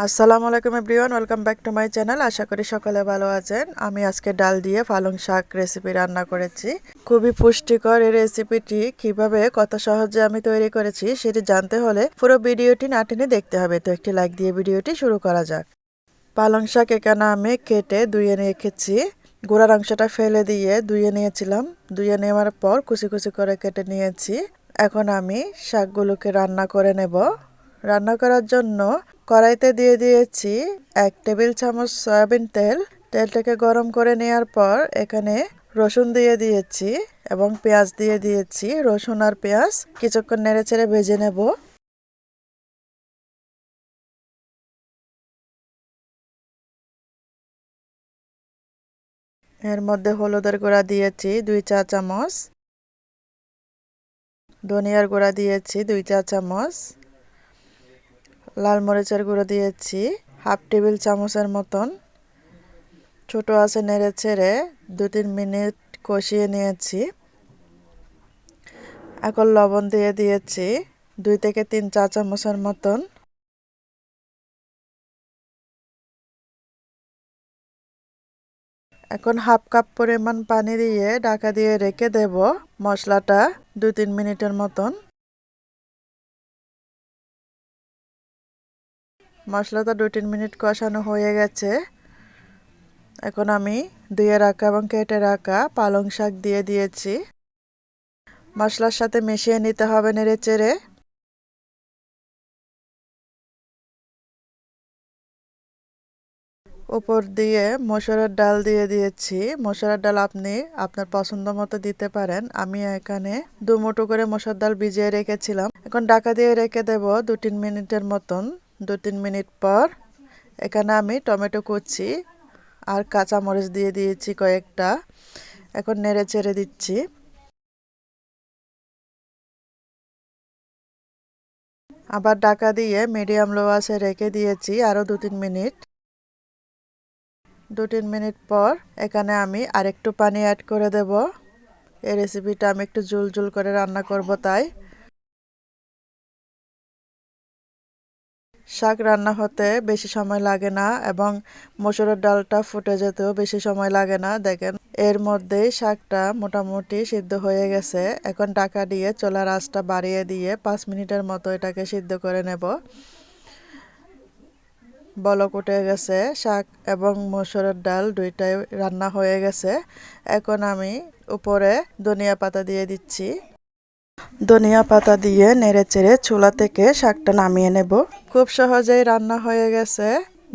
আসসালামু আলাইকুম everyone, welcome back to my channel. আশা করি সকলে ভালো আছেন। আমি আজকে ডাল দিয়ে পালং শাক রেসিপি রান্না করেছি। খুবই পুষ্টিকর এই রেসিপিটি কিভাবে কত সহজে আমি তৈরি করেছি সেটি জানতে হলে পুরো ভিডিওটি না টেনে দেখতে হবে। তো একটি লাইক দিয়ে ভিডিওটি শুরু করা যাক। পালং শাক এখানে আমি কেটে ধুয়ে রেখেছি। গোড়ার অংশটা ফেলে দিয়ে ধুয়ে নিয়েছিলাম। ধুয়ে নেওয়ার পর কুচি কুচি করে কেটে নিয়েছি। এখন আমি শাকগুলোকে রান্না করে নেব। রান্না করার জন্য কড়াইতে দিয়ে দিয়েছি 1 টেবিল চামচ সয়াবিন তেল। তেলটাকে গরম করে নেওয়ার পর এখানে রসুন দিয়ে দিয়েছি এবং পেঁয়াজ দিয়ে দিয়েছি। রসুন আর পেঁয়াজ কিছুক্ষণ নেড়েচেড়ে ভেজে নেব। এর মধ্যে হলুদের গুঁড়া দিয়েছি 2 চা চামচ, ধনিয়ার গুঁড়া দিয়েছি 2 চা চামচ, লাল মরিচের গুঁড়ো দিয়েছি 1/2 টেবিল চামচের মতন। ছোট আঁচে নেড়ে ছেড়ে 2-3 মিনিট কষিয়ে নিয়েছি। এখন লবণ দিয়ে দিয়েছি 2 থেকে 3 চা চামচের মতন। এখন 1/2 কাপ পরিমাণ পানি দিয়ে ঢাকা দিয়ে রেখে দেব মশলাটা 2-3 মিনিটের মতন। মশলাটা 2-3 মিনিট কষানো হয়ে গেছে। এখন আমি ধুয়ে রাখা এবং কেটে রাখা পালং শাক দিয়ে দিয়েছি। মশলার সাথে মিশিয়ে নিতে হবে নেড়েচেড়ে। উপর দিয়ে মসুরের ডাল দিয়ে দিয়েছি। মসুরের ডাল আপনি আপনার পছন্দ মতো দিতে পারেন। আমি এখানে 2 মুঠো করে মসুর ডাল ভিজিয়ে রেখেছিলাম। এখন ঢাকা দিয়ে রেখে দেব 2-3 মিনিটের মতন। 2-3 মিনিট পর এখানে আমি টমেটো কুচি আর কাঁচা মরিচ দিয়ে দিয়েছি কয়েকটা। এখন নেড়ে চেড়ে দিচ্ছি। আবার ঢাকা দিয়ে মিডিয়াম লো আঁচে রেখে দিয়েছি আরও 2-3 মিনিট। 2-3 মিনিট পর এখানে আমি আরেকটু পানি অ্যাড করে দেব। এই রেসিপিটা আমি একটু ঝোল ঝোল করে রান্না করব, তাই শাক রান্না হতে বেশি সময় লাগে না এবং মসুরের ডালটা ফুটে যেতেও বেশি সময় লাগে না। দেখেন এর মধ্যেই শাকটা মোটামুটি সিদ্ধ হয়ে গেছে। এখন ঢাকা দিয়ে চুলার আঁচটা বাড়িয়ে দিয়ে 5 মিনিটের মতো এটাকে সিদ্ধ করে নেব। বলক উঠে গেছে, শাক এবং মসুরের ডাল দুইটাই রান্না হয়ে গেছে। এখন আমি উপরে ধনিয়া পাতা দিয়ে দিচ্ছি। ধনিয়া পাতা দিয়ে নেড়েচেড়ে চুলা থেকে শাকটা নামিয়ে নেব। খুব সহজেই রান্না হয়ে গেছে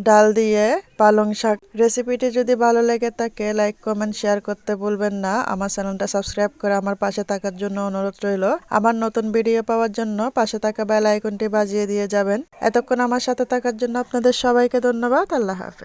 ডাল দিয়ে পালং শাক। রেসিপিটি যদি ভালো লেগে থাকে লাইক কমেন্ট শেয়ার করতে ভুলবেন না। আমার চ্যানেলটা সাবস্ক্রাইব করে আমার পাশে থাকার জন্য অনুরোধ রইল। আমার নতুন ভিডিও পাওয়ার জন্য পাশে থাকা বেল আইকনটি বাজিয়ে দিয়ে যাবেন। এতক্ষণ আমার সাথে থাকার জন্য আপনাদের সবাইকে ধন্যবাদ। আল্লাহ হাফেজ।